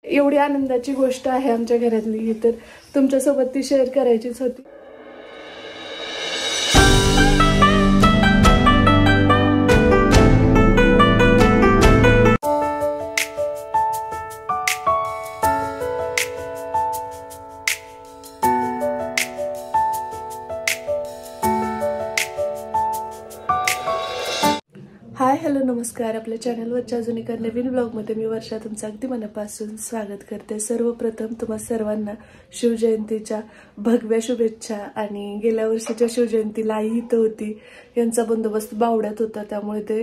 एवढी आनंदाची गोष्ट आहे आमच्या घरातली, तर तुमच्यासोबत ती शेअर करायचीच होती. हाय हॅलो नमस्कार. आपल्या चॅनलवरच्या अजून एका नवीन ब्लॉगमध्ये मी वर्षा तुमचं अगदी मनापासून स्वागत करते. सर्वप्रथम तुम्हा सर्वांना शिवजयंतीच्या भगव्या शुभेच्छा. आणि गेल्या वर्षीच्या शिवजयंतीला आई इथं होती, यांचा बंदोबस्त बावड्यात होता, त्यामुळे ते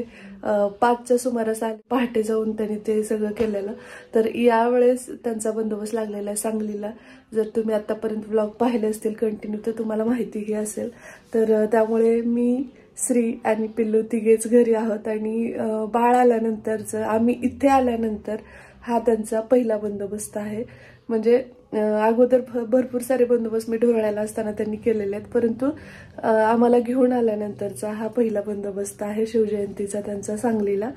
5च्या सुमारास पहाटे जाऊन त्यांनी ते सगळं केलेलं. तर यावेळेस त्यांचा बंदोबस्त लागलेला आहे सांगलीला. जर तुम्ही आतापर्यंत ब्लॉग पाहिले असतील कंटिन्यू तर तुम्हाला माहितीही असेल. तर त्यामुळे मी श्री आणि पिल्लू तिघेच घरी आहोत. आणि बाळ आल्यानंतरचं आम्ही इथे आल्यानंतर हा त्यांचा पहिला बंदोबस्त आहे. म्हणजे अगोदर भरपूर सारे बंदोबस्त मी ढोराळ्याला असताना त्यांनी केलेले आहेत, परंतु आम्हाला घेऊन आल्यानंतरचा हा पहिला बंदोबस्त आहे शिवजयंतीचा त्यांचा सांगलीला.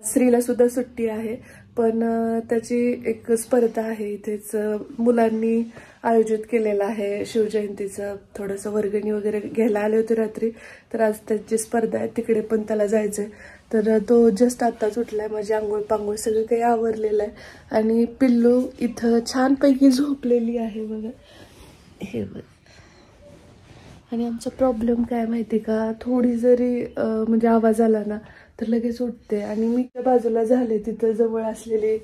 श्रीला सुद्धा सुट्टी आहे, पण त्याची एक स्पर्धा आहे इथेच मुलांनी आयोजित केलेला आहे शिवजयंतीचं. थोडंसं वर्गणी वगैरे घ्यायला आले होते रात्री, तर आज त्याची स्पर्धा आहे, तिकडे पण त्याला जायचंय. तर तो जस्ट आत्ताच उठलाय. माझी आंघोळ पांघोळ सगळं काही आवरलेलं आहे. आणि पिल्लू इथं छानपैकी झोपलेली आहे बघा, हे बघ. आणि आमचा प्रॉब्लेम काय माहिती का, थोडी जरी म्हणजे आवाज आला ना तर लगेच उठते. आणि मी त्या बाजूला झाले तिथं जवळ असलेली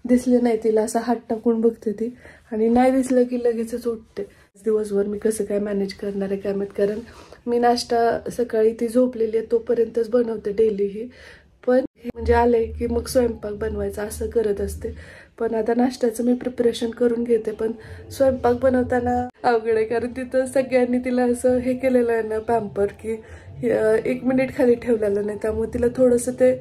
दिसले नाही तिला, असा हात टाकून बघते ती, आणि नाही दिसलं की लगेचच उठते. दिवसभर मी कसं काय मॅनेज करणार आहे काय माहित, कारण मी नाश्ता सकाळी ती झोपलेली आहे तोपर्यंतच बनवते डेलीही. पण म्हणजे आले की मग स्वयंपाक बनवायचा असं करत असते. पण आता नाश्त्याचं मी प्रिपरेशन करून घेते, पण स्वयंपाक बनवताना अवघड आहे, कारण तिथं सगळ्यांनी तिला असं हे केलेलं आहे ना पॅम्पर, की 1 मिनिट खाली ठेवलेलं नाही. त्यामुळे तिला थोडंसं ते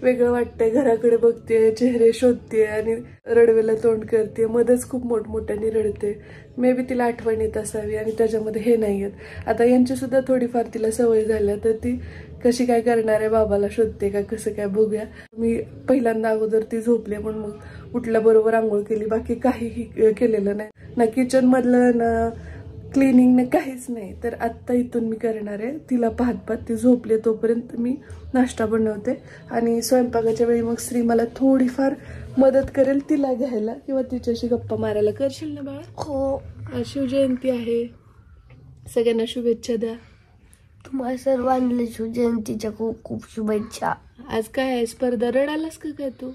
वेगळं वाटतंय. घराकडे बघते, चेहरे शोधते आणि रडवेला तोंड करते, मध्येच खूप मोठमोठ्याने रडते. मे बी तिला आठवण येत असावी आणि त्याच्यामध्ये हे नाही आहेत. आता यांची सुद्धा थोडीफार तिला सवय झाली, तर ती कशी काय करणार आहे, बाबाला शोधते का कसं काय बघूया. मी पहिल्यांदा अगोदर ती झोपली म्हणून मग उठल्याबरोबर आंघोळ केली, बाकी काहीही केलेलं नाही, ना किचन मधलं ना क्लिनिंग ना काहीच नाही. तर आत्ता इथून मी करणार आहे. तिला पाहत ती झोपली तोपर्यंत मी नाश्ता बनवते. आणि स्वयंपाकाच्या वेळी मग श्री मला थोडीफार मदत करेल तिला घ्यायला किंवा तिच्याशी गप्पा मारायला. करशील ना बाळा? हो. आज शिवजयंती आहे, सगळ्यांना शुभेच्छा द्या. तुम्हाला सर्वांना शिवजयंतीच्या खूप खूप शुभेच्छा. आज काय आहे स्पर्धा? रडालास का काय तू?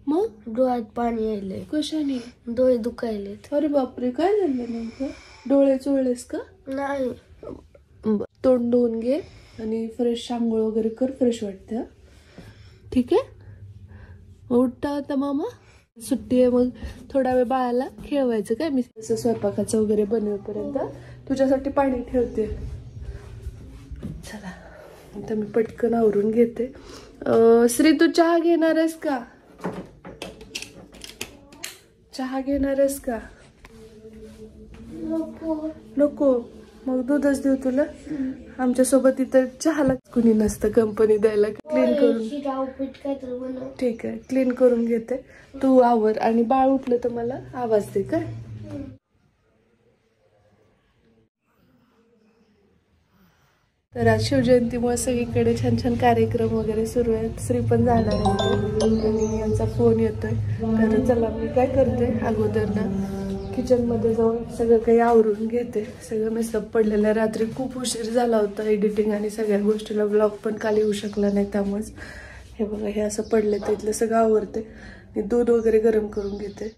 मग डोळ्यात पाणी यायलंय. कशाने? डोळे दुखायलेत. अरे बापरे, काय झालं नेमकं? डोळे चोळलेस का? नाही. तोंड धुवून घे आणि फ्रेश आंघोळ वगैरे कर, फ्रेश वाटतं. ठीक आहे, उठता होता मामा? सुट्टी आहे मग थोडा वेळ बाळाला खेळवायचं काय. मी असं स्वयंपाकाचं वगैरे बनवेपर्यंत तुझ्यासाठी पाणी ठेवते. चला आता मी पटकन आवरून घेते. श्री तू चहा घेणार आहेस का? चहा घेणार आहेस का? नको, मग दूधच देऊ तुला. आमच्यासोबत इथं चहाला कुणी नसतं कंपनी द्यायला. क्लीन करून, ठीक आहे, क्लीन करून घेते. तू आवर आणि बाळ उठलं तर मला आवाज दे काय. तर आज शिवजयंतीमुळे सगळीकडे छान छान कार्यक्रम वगैरे सुरू आहेत. श्री पण जाणार आहे आणि यांचा फोन येतोय. तर चला मी काय करते, अगोदर ना किचनमध्ये जाऊन सगळं काही आवरून घेते. सगळं मेसअप पडलेलं. रात्री खूप उशीर झाला होता एडिटिंग आणि सगळ्या गोष्टीला. ब्लॉग पण काल येऊ शकला नाही, त्यामुळेच हे बघा हे असं पडले. तर इथलं सगळं आवरते आणि दूध वगैरे गरम करून घेते.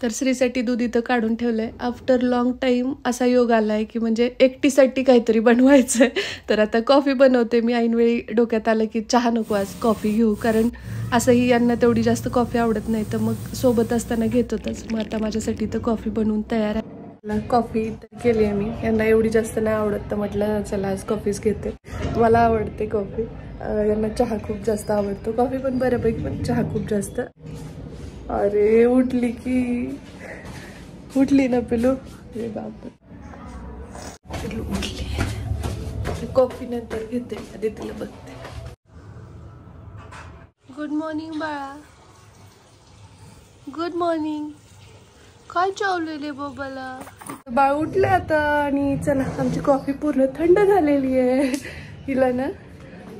तर श्रीसाठी दूध इथं काढून ठेवलंय. आफ्टर लॉंग टाईम असा योग आलाय की म्हणजे एकटीसाठी काहीतरी बनवायचंय. तर आता कॉफी बनवते मी. ऐनवेळी डोक्यात आलं की चहा नको, आज कॉफी घेऊ, कारण असंही यांना तेवढी जास्त कॉफी आवडत नाही, तर मग सोबत असताना घेत होतच. मग आता माझ्यासाठी तर कॉफी बनवून तयार आहे. कॉफी केली आहे मी. यांना एवढी जास्त नाही आवडत, तर म्हटलं चला आज कॉफीच घेते. मला आवडते कॉफी, यांना चहा खूप जास्त आवडतो. कॉफी पण बऱ्यापैकी, पण चहा खूप जास्त. अरे उठली की, उठली ना पिलू? अरे बाप, पिलू उठली. कॉफी नंतर घेते, आधी तिला बघते. गुड मॉर्निंग बाळा. Good morning. काय चावलेले बाबाला? बाळ उठले आता आणि चला आमची कॉफी पूर्ण थंड झालेली आहे. हिला ना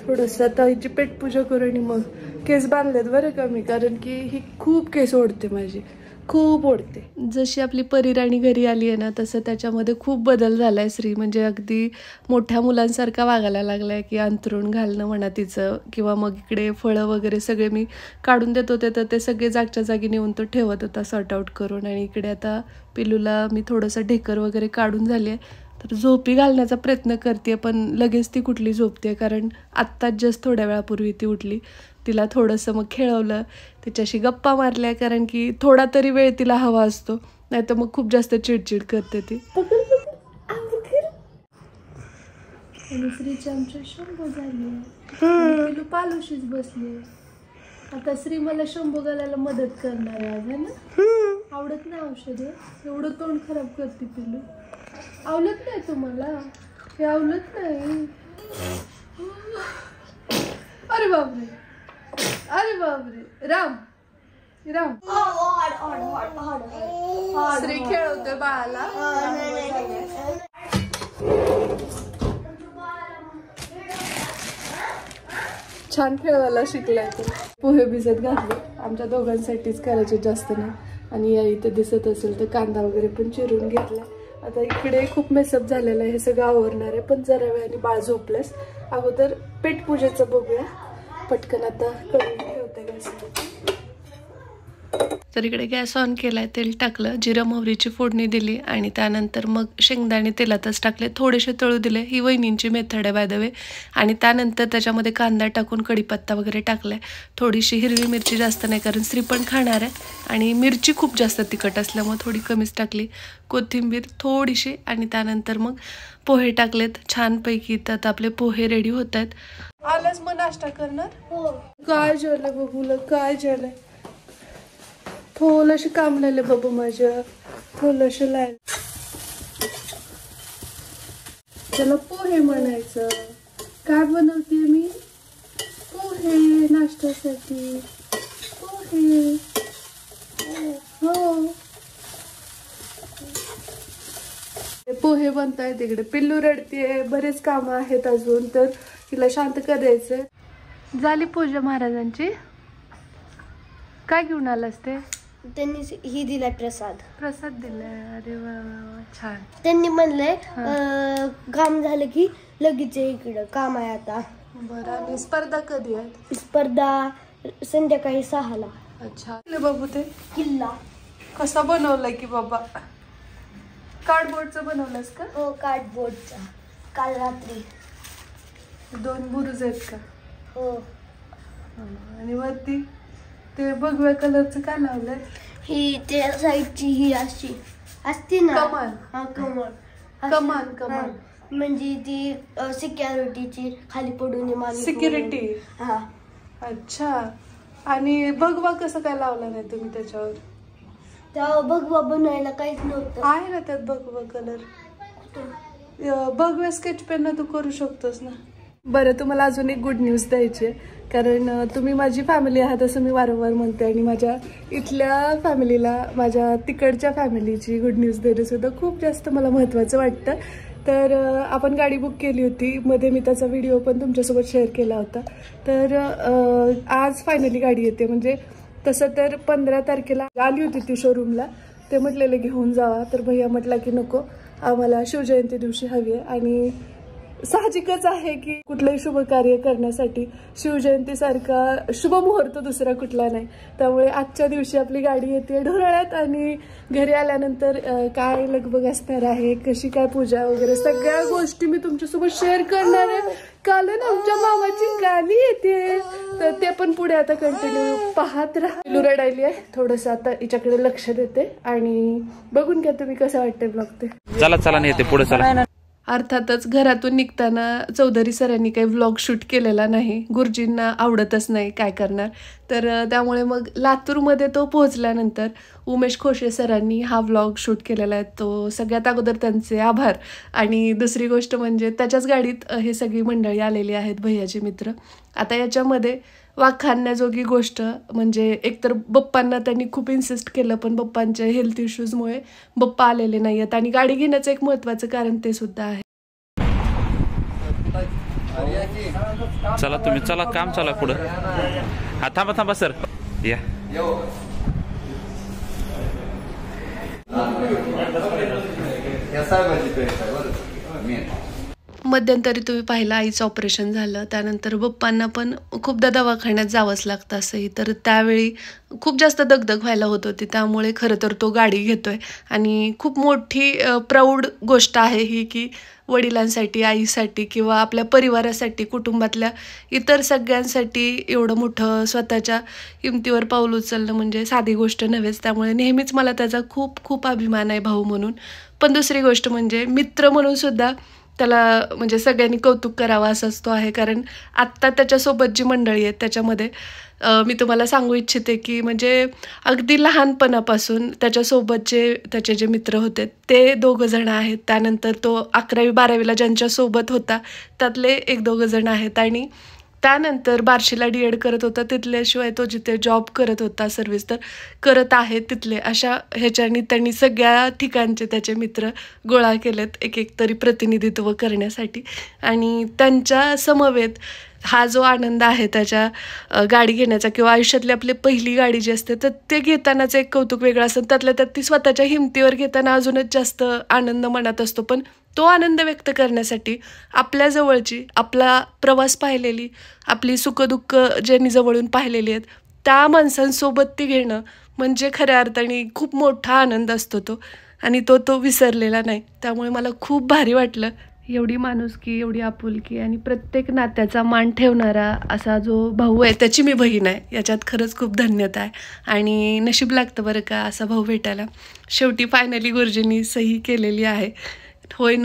थोडंसं आता हिची पेटपूजा करू आणि मग केस बांधलेत बरं का मी, कारण की ही खूप केस ओढते माझी, खूप ओढते. जशी आपली परीराणी घरी आली आहे ना तसं त्याच्यामध्ये खूप बदल झालाय. श्री म्हणजे अगदी मोठ्या मुलांसारखा वागायला लागलाय, की अंथरूण घालणं म्हणा तिचं, किंवा मग इकडे फळं वगैरे सगळे मी काढून देत होते तर ते सगळे जागच्या जागी नेऊन तो ठेवत होता सॉर्ट आउट करून. आणि इकडे आता पिलूला मी थोडंसं ढेकर वगैरे काढून झाली आहे, तर झोपी घालण्याचा प्रयत्न करते, पण लगेच ती कुठली झोपते, कारण आत्ताच जस्ट थोड्या वेळापूर्वी ती उठली. तिला थोडंसं मग खेळवलं, तिच्याशी गप्पा मारल्या, कारण की थोडा तरी वेळ तिला हवा असतो, नाही तर मग खूप जास्त चिडचिड करते ती. आणि श्रीची आमच्या शंभू झाली, पिलू पालुशीच बसली. आता श्री मला शंभू घालायला मदत करणार आहे आज, है ना? आवडत नाही औषधे, एवढं तोंड खराब करते पिलू. आवडत नाही तुम्हाला हे? आवडत नाही? अरे बापरे, अरे बापरे. राम राम. श्री खेळवतोय बाळाला. छान खेळवायला शिकलाय तू. पोहे भिजत घातले, आमच्या दोघांसाठीच करायचे, जास्त नाही. आणि या इथे दिसत असेल तर कांदा वगैरे पण चिरून घेतला. आता इकडे खूप मेसअप झालेलं आहे, हे सगळं आवरणार आहे, पण जरा वेळाने बाळ झोपलंस. अगोदर पेटपूजेचं बघूया पटकन. आता करून ठेवते गॅसवर. तर इकडे गॅस ऑन केलाय, तेल टाकलं, जिरं मोहरीची फोडणी दिली आणि त्यानंतर मग शेंगदाणे तेलातच टाकले, थोडेसे तळू दिले. ही वहिनींची मेथड आहे बाय द वे. आणि त्यानंतर त्याच्यामध्ये कांदा टाकून कढीपत्ता वगैरे टाकलाय. थोडीशी हिरवी मिरची, जास्त नाही, कारण श्री पण खाणार आहे आणि मिरची खूप जास्त तिखट असल्यामुळे थोडी कमीच टाकली. कोथिंबीर थोडीशी आणि त्यानंतर मग पोहे टाकलेत छानपैकी. तर आपले पोहे रेडी होत आहेत. आलंच मग नाश्ता करणार? काय जेवलं बघूला, काय जेवलंय? थोडंशी काम लागले बाबू माझ्या, थोडंसं लाल. त्याला पोहे म्हणायचं. काय बनवते मी? पोहे नाश्त्यासाठी. पोहे. हो, पोहे बनताय. तिकडे पिल्लू रडतीये, बरेच कामं आहेत अजून, तर तिला शांत करायचंय. झाली पूजा महाराजांची. काय घेऊन आलास ते? त्यांनी ही दिलाय प्रसाद. प्रसाद दिलाय. अरे वा, छान. त्यांनी म्हणलंय काम झालं की लगेच इकडं काम आहे आता. बरं. आणि स्पर्धा कधी आहेत? स्पर्धा संध्याकाळी 6ला. अच्छा. बाबू ते किल्ला कसा बनवलाय की बाबा? कार्डबोर्डचं बनवलंस का? हो, कार्डबोर्डचा. काल रात्री 2 बुरुज आहेत का? हो. आणि वरती ते भगव्या कलरचं काय लावलंय? ही त्या साईडची ही अशी असते ना, कमान. हा, कमळ. कमान. कमान म्हणजे ती सिक्युरिटीची, खाली पडून माणूस. सिक्युरिटी. हा. अच्छा. आणि भगवा कसं काय लावला नाही तुम्ही त्याच्यावर? त्या भगवा बनवायला काहीच नव्हतं. आहे ना त्यात भगवा कलर. भगव्या स्केच पेन तू करू शकतोस ना. बरं, तुम्हाला अजून एक गुड न्यूज द्यायची आहे, कारण तुम्ही माझी फॅमिली आहात असं मी वारंवार म्हणते, आणि माझ्या इथल्या फॅमिलीला, माझ्या तिकडच्या फॅमिलीची गुड न्यूज देणं सुद्धा खूप जास्त मला महत्त्वाचं वाटतं. तर आपण गाडी बुक केली होती, मध्ये मी त्याचा व्हिडिओ पण तुमच्यासोबत शेअर केला होता. तर आज फायनली गाडी येते. म्हणजे तसं तर 15 तारखेला आली होती ती शोरूमला, ते म्हटलेले घेऊन जावा, तर भैया म्हटला की नको, आम्हाला शिवजयंती दिवशी हवी आहे. आणि साहजिकच आहे की कुठलंही शुभ कार्य करण्यासाठी शिवजयंतीसारखा शुभ मुहूर्त दुसरा कुठला नाही. त्यामुळे आजच्या दिवशी आपली गाडी येते ढोरळ्यात, आणि घरी आल्यानंतर काय लगबग असणार आहे, कशी काय पूजा वगैरे सगळ्या गोष्टी मी तुमच्यासोबत शेअर करणार आहे. काल आमच्या मामाची गाली येते, तर ते पण पुढे आता कंटिन्यू पाहत राहा. पिलू रडायली आहे, थोडंसं आता हिच्याकडे लक्ष देते आणि बघून घ्या तुम्ही कसं वाटतंय ब्लॉग ते. चला चला नेते पुढे चला. अर्थातच घरातून निघताना चौधरी सरांनी काही व्लॉग शूट केलेला नाही, गुरुजींना आवडतच नाही, काय करणार. तर त्यामुळे मग लातूरमध्ये तो पोहोचल्यानंतर उमेश खोशे सरांनी हा व्लॉग शूट केलेला आहे. तो सगळ्यात अगोदर त्यांचे आभार. आणि दुसरी गोष्ट म्हणजे त्याच्याच गाडीत हे सगळी मंडळी आलेली आहेत, भैयाचे मित्र. आता याच्यामध्ये वाखाणण्याजोगी गोष्ट म्हणजे एकतर बप्पांना त्यांनी खूप इन्सिस्ट केलं, पण बप्पांच्या हेल्थ इश्यूजमुळे बप्पा आलेले नाही आहेत. आणि गाडी घेण्याचं एक महत्त्वाचं कारण ते सुद्धा आहे. चला तुम्ही चला, काम चला पुढं. हा थांबा थांबा सर, या. मध्यंतरी तुम्ही पाहिलं आईचं ऑपरेशन झालं, त्यानंतर बप्पांना पण खूपदा दवाखान्यात जावंच लागतं असंही. तर त्यावेळी खूप जास्त दगदग व्हायला होत होती, त्यामुळे खरं तर तो गाडी घेतोय. आणि खूप मोठी प्राऊड गोष्ट आहे ही, की वडिलांसाठी, आईसाठी किंवा आपल्या परिवारासाठी, कुटुंबातल्या इतर सगळ्यांसाठी एवढं मोठं स्वतःच्या हिमतीवर पाऊल उचलणं म्हणजे साधी गोष्ट नव्हेच. त्यामुळे नेहमीच मला त्याचा खूप खूप अभिमान आहे भाऊ म्हणून. पण दुसरी गोष्ट म्हणजे मित्र म्हणून सुद्धा त्याला म्हणजे सगळ्यांनी कौतुक करावं असंच तो आहे. कारण आत्ता त्याच्यासोबत जी मंडळी आहेत त्याच्यामध्ये मी तुम्हाला सांगू इच्छिते की म्हणजे अगदी लहानपणापासून त्याच्यासोबतचे त्याचे जे मित्र होते ते 2 जण आहेत. त्यानंतर तो 11वी-12वीला ज्यांच्यासोबत होता त्यातले 1-2 जण आहेत. आणि त्यानंतर बार्शीला D.Ed करत होता, तिथल्याशिवाय तो जिथे जॉब करत होता सर्व्हिस तर करत आहे तिथले. अशा ह्याच्यानी त्यांनी सगळ्या ठिकाणचे त्याचे मित्र गोळा केलेत एक एक तरी प्रतिनिधित्व करण्यासाठी. आणि त्यांच्या समवेत हा जो आनंद आहे त्याच्या गाडी घेण्याचा किंवा आयुष्यातली आपली पहिली गाडी जी असते तर ते घेतानाचं एक कौतुक वेगळं असतं. त्यातल्या त्यात ती स्वतःच्या हिमतीवर घेताना अजूनच जास्त आनंद मनात असतो. पण तो आनंद व्यक्त करण्यासाठी आपल्या जवळची, आपला प्रवास पाहिलेली, आपली सुखदुःख ज्यांनी जवळून पाहिलेली आहेत त्या माणसांसोबत ती घेणं म्हणजे खऱ्या अर्थाने खूप मोठा आनंद असतो तो. आणि तो विसरलेला नाही. त्यामुळे मला खूप भारी वाटलं. एवढी माणुसकी, एवढी आपुलकी आणि प्रत्येक नात्याचा मान ठेवणारा असा जो भाऊ आहे, त्याची मी बहीण आहे, याच्यात खरंच खूप धन्यता आहे. आणि नशीब लागतं बरं का असा भाऊ भेटायला. शेवटी फायनली गुरुजींनी सही केलेली आहे. होय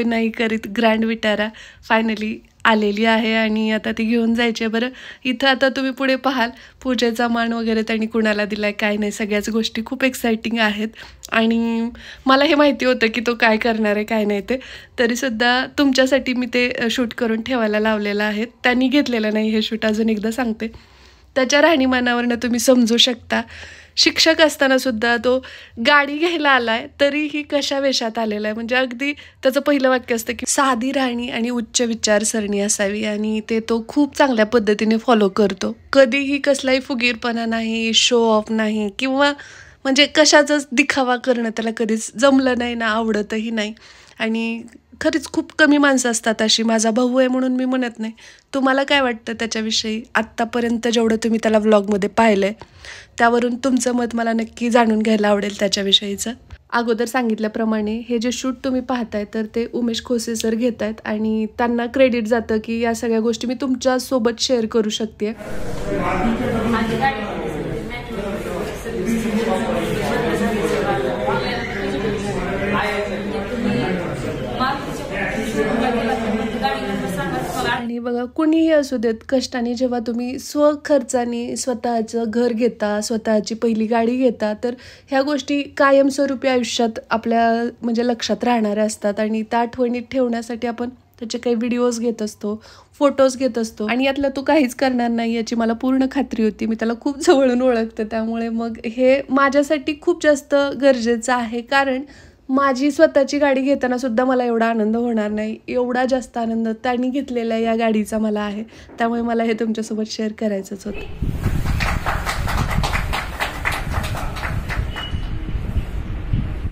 नाही करीत ग्रँड विटारा फायनली आलेली आहे आणि आता ती घेऊन जायची आहे. बरं, इथं आता तुम्ही पुढे पाहाल पूजेचा मान वगैरे त्यांनी कुणाला दिलाय काय नाही, सगळ्याच गोष्टी खूप एक्साइटिंग आहेत. आणि मला हे माहिती होतं की तो काय करणार आहे काय नाही ते, तरीसुद्धा तुमच्यासाठी मी ते शूट करून ठेवायला लावलेलं आहे. त्यांनी घेतलेलं नाही हे शूट, अजून एकदा सांगते. त्याच्या राहणीमानावरनं तुम्ही समजू शकता. शिक्षक असताना सुद्धा तो गाडी घ्यायला आलाय तरीही कशा वेशात आलेला आहे. म्हणजे अगदी त्याचं पहिलं वाक्य असतं की साधी राहणी आणि उच्च विचारसरणी असावी. आणि ते तो खूप चांगल्या पद्धतीने फॉलो करतो. कधीही कसलाही फुगीरपणा नाही, शो ऑफ नाही किंवा म्हणजे कशाचाच दिखावा करणं त्याला कधीच जमलं नाही ना, आवडतही नाही. आणि खरीच खूप कमी माणसं असतात अशी. माझा भाऊ आहे म्हणून मी म्हणत नाही. तुम्हाला काय वाटतं त्याच्याविषयी? आत्तापर्यंत जेवढं तुम्ही त्याला व्लॉगमध्ये पाहिलं आहे त्यावरून तुमचं मत मला नक्की जाणून घ्यायला आवडेल त्याच्याविषयीचं. अगोदर सांगितल्याप्रमाणे हे जे शूट तुम्ही पाहताय तर ते उमेश खोसे सर घेत आहेत आणि त्यांना क्रेडिट जातं की या सगळ्या गोष्टी मी तुमच्यासोबत शेअर करू शकते. आणि बघा, कुणीही असू देत, कष्टाने जेव्हा तुम्ही स्वखर्चाने स्वतःचं घर घेता, स्वतःची पहिली गाडी घेता, तर ह्या गोष्टी कायमस्वरूपी आयुष्यात आपल्या म्हणजे लक्षात राहणाऱ्या असतात. आणि त्या आठवणीत ठेवण्यासाठी आपण त्याचे काही व्हिडिओज घेत असतो, फोटोज घेत असतो. आणि यातलं तो काहीच करणार नाही याची मला पूर्ण खात्री होती. मी त्याला खूप जवळून ओळखते, त्यामुळे मग हे माझ्यासाठी खूप जास्त गरजेचं आहे. कारण माझी स्वतःची गाडी घेताना सुद्धा मला एवढा आनंद होणार नाही, एवढा जास्त आनंद त्यांनी घेतलेल्या या गाडीचा मला आहे. त्यामुळे मला हे तुमच्यासोबत शेअर करायचंच होतं.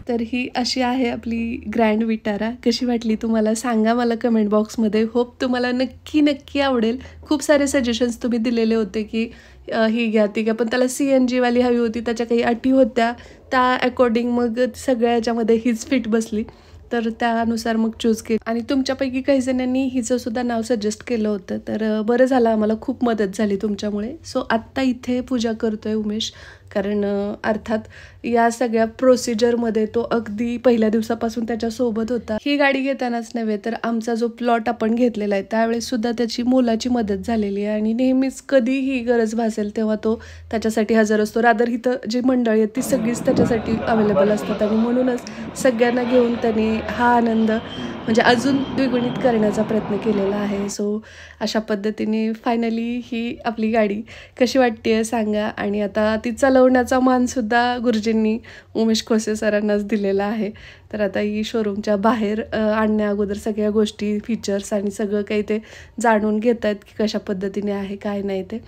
तर ही अशी आहे आपली ग्रँड विटारा. कशी वाटली तुम्हाला सांगा मला कमेंट बॉक्समध्ये. होप तुम्हाला नक्की आवडेल. खूप सारे सजेशन्स तुम्ही दिलेले होते की ही घ्या ती घ्या, पण त्याला CNG वाली हवी होती, त्याच्या काही अटी होत्या, त्या अकॉर्डिंग मग सगळ्या याच्यामध्ये हीच फिट बसली. तर त्यानुसार मग चूज केली. आणि तुमच्यापैकी काही जणांनी हिचं सुद्धा नाव सजेस्ट केलं होतं, तर बरं झालं, आम्हाला खूप मदत झाली तुमच्यामुळे. सो आत्ता इथे पूजा करतोय उमेश, कारण अर्थात या सगळ्या प्रोसिजरमध्ये तो अगदी पहिल्या दिवसापासून त्याच्यासोबत होता. ही गाडी घेतानाच नव्हे तर आमचा जो प्लॉट आपण घेतलेला आहे त्यावेळेस सुद्धा त्याची मोलाची मदत झालेली आहे. आणि नेहमीच कधीही गरज भासेल तेव्हा तो त्याच्यासाठी हजर असतो. रादर इथं जी मंडळी आहेत ती सगळीच त्याच्यासाठी अवेलेबल असतात. आणि म्हणूनच सगळ्यांना घेऊन त्याने हा आनंद म्हणजे अजून द्विगुणित करण्याचा प्रयत्न केलेला आहे. सो अशा पद्धतीने फायनली ही आपली गाडी कशी वाटते आहे सांगा. आणि आता ती चालवण्याचा मानसुद्धा गुरुजींनी उमेश खोसे सरांनाच दिलेला आहे. तर आता ही शोरूमच्या बाहेर आणण्या अगोदर सगळ्या गोष्टी फीचर्स आणि सगळं काही ते जाणून घेत आहेत की कशा पद्धतीने आहे काय नाही ते.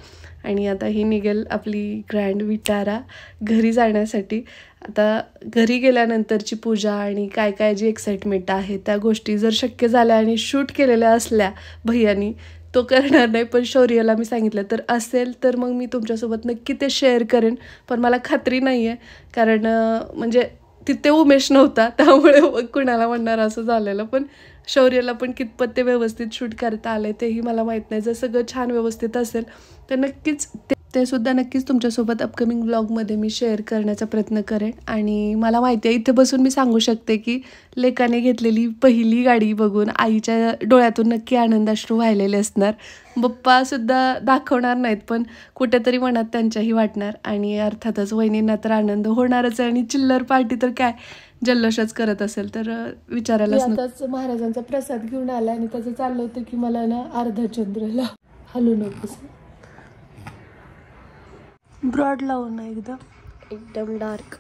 आणि आता ही निघेल आपली ग्रँड विटारा घरी जाण्यासाठी. आता घरी गेल्यानंतरची पूजा आणि काय काय जी एक्साइटमेंट आहे त्या गोष्टी जर शक्य झाल्या आणि शूट केलेल्या असल्या भैयानी तो करणार नाही, पण शौर्यला मी सांगितलं तर असेल तर मग मी तुमच्यासोबत नक्की ते शेअर करेन. पण मला खात्री नाही आहे कारण म्हणजे तिथे उमेश नव्हता त्यामुळे कुणाला म्हणणार असं झालेलं. पण शौर्यला पण कितपत ते व्यवस्थित शूट करता आले तेही मला माहीत नाही. जर सगळं छान व्यवस्थित असेल तर नक्कीच ते सुद्धा नक्कीच तुमच्यासोबत अपकमिंग व्लॉगमध्ये मी शेअर करण्याचा प्रयत्न करेन. आणि मला माहिती आहे इथे बसून मी सांगू शकते की लेकाने घेतलेली पहिली गाडी बघून आईच्या डोळ्यातून नक्की आनंदाश्रू वाहिलेले असणार. बाप्पासुद्धा दाखवणार नाहीत पण कुठेतरी मनात त्यांच्याही वाटणार. आणि अर्थातच वहिनींना तर आनंद होणारच आहे. आणि चिल्लर पार्टी तर काय जल्लोषच करत असेल तर विचारायलाच नको. आताच महाराजांचा प्रसाद घेऊन आला आणि त्याचं चाललं होतं की मला ना अर्धचंद्रला हलू नकोस. ब्रॉड लावून ना एकदम डार्क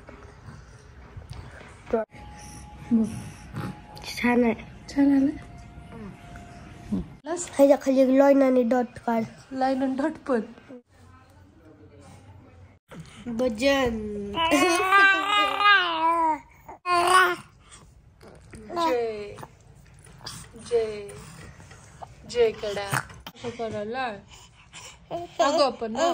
छान आहे. छान आलं. ह्याच्या खाली लाईन आणि डॉट काढ. लाईन आणि डॉट पण भजन जय जय जय कडा असं करायला अगं आपण ना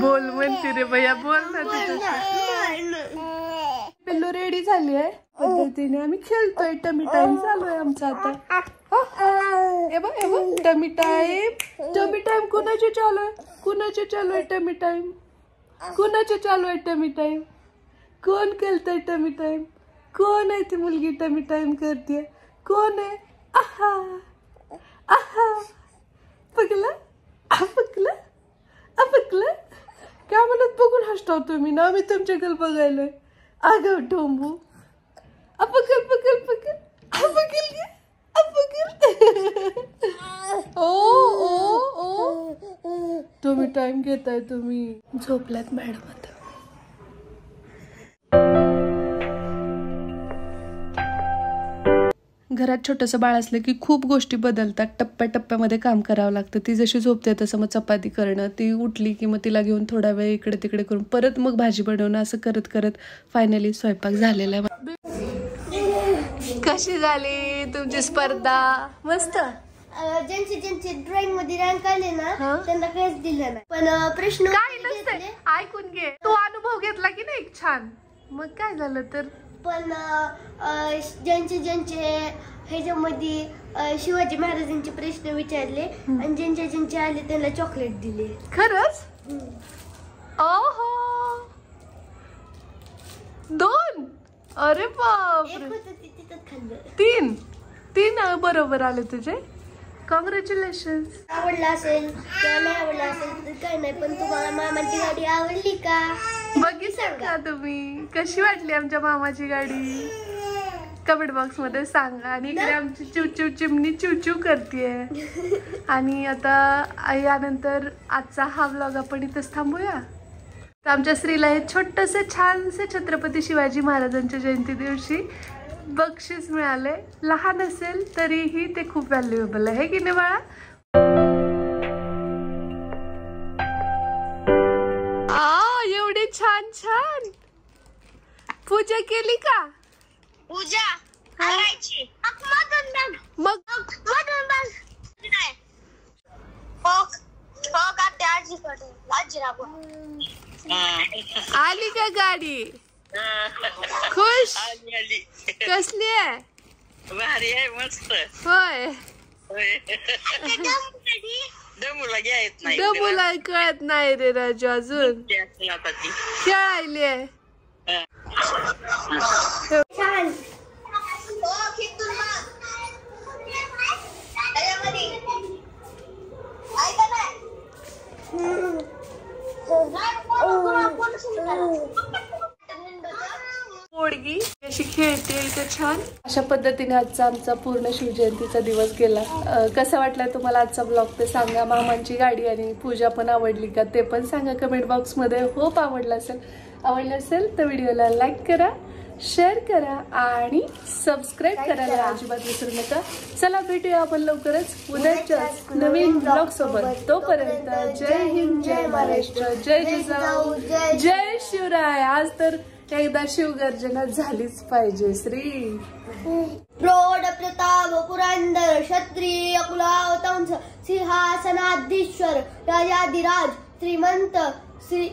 बोल म्हणते रे भैया बोल ना. पिल्लू रेडी झाली आहे पद्धतीने आम्ही खेळतोय. टमी टाइम चालू आहे आमचा आता. टमी टाइम कुणाचे चालू आहे कुणाचे चालू आहे टमी टाइम कुणाचे चालू आहे टमी टाइम. कोण खेळतंय टमी टाइम. कोण आहे ती मुलगी टमी टाइम करते. कोण आहे. आहा आहा पकला पकला पकला काय म्हणत बघून हसताव तुम्ही ना. मी तुमच्याकडे बघायलोय. अगं टोंबू अपकल पकल पकल अपकल घे अपकल. ओ ओ ओ तुम्ही टाइम घेताय. तुम्ही झोपल्यात मॅडम आता. घरात छोटंसं बाळ असलं की खूप गोष्टी बदलतात. टप्प्याटप्प्यामध्ये काम करावं लागतं. ती जशी झोपते तसं मग चपाती करणं, ती उठली की मग तिला घेऊन थोडा वेळ इकडे तिकडे करून परत मग भाजी बनवणं, असं करत करत फायनली स्वयंपाक झालेला आहे. कशी झाली तुमची स्पर्धा. मस्त. ज्यांचे ड्रॉइंग मध्ये रँक आले ना त्यांना काहीच दिलं नाही. पण प्रश्न काय नसतंय. ऐकून घे. तू अनुभव घेतला की नाही छान. मग काय झालं तर पण ज्यांचे ह्याच्यामध्ये शिवाजी महाराजांचे प्रश्न विचारले आणि ज्यांचे आले त्यांना चॉकलेट दिले. खरंच. ओहो 2. अरे बापरे. तीन बरोबर आले तुझे. कॉंग्रॅच्युलेशन. आवडला असेल किंवा नाही आवडला असेल तर काय नाही, पण तुम्हाला मामाची गाडी आवडली का बघितलं का तुम्ही. कशी वाटली आमच्या मामाची गाडी कमेंट बॉक्स मध्ये सांगा. आणि इकडे आमची चिवचिव चिमणी चिवचिव करतेय. आणि आता यानंतर आजचा हा व्लॉग आपण इथंच थांबूया. तर आमच्या स्त्रीला हे छोटंसं छानसे छत्रपती शिवाजी महाराजांच्या जयंती दिवशी बक्षीस मिळाले. लहान असेल तरीही ते खूप व्हॅल्युएबल आहे की नाही बाळा. एवढी छान छान पूजा केली का. पूजा करायची मग आली का गाडी. खुश. कसली आहे. भारी आहे मस्त. होय. दम डबूला घ्या येत नाही डबूला कळत नाही रे राजू अजून आता ती खेळायले छान पोडगी अशी खेळते इथं छान. अशा पद्धतीने आजचा आमचा पूर्ण शिवजयंतीचा दिवस गेला. कसा वाटला तुम्हाला आजचा ब्लॉग ते सांगा. मामांची गाडी आणि पूजा पण आवडली का ते पण सांगा कमेंट बॉक्स मध्ये. होप आवडला असेल तर व्हिडिओला लाईक करा, शेअर करा आणि सबस्क्राईब करायला अजिबात विसरू नका. चला भेटूया आपण लवकरच उद्याच्या नवीन ब्लॉग सोबत. तोपर्यंत जय हिंद, जय महाराष्ट्र, जय जिजाऊ, जय शिवराय. आज तर एकदा शिवगर्जना झालीच पाहिजे. श्री प्रौढ प्रताप पुरंदर क्षत्रिय कुलावतंस सिंहासनाधीश्वर राजाधिराज श्रीमंत श्री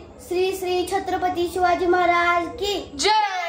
श्री छत्रपती शिवाजी महाराज की जय.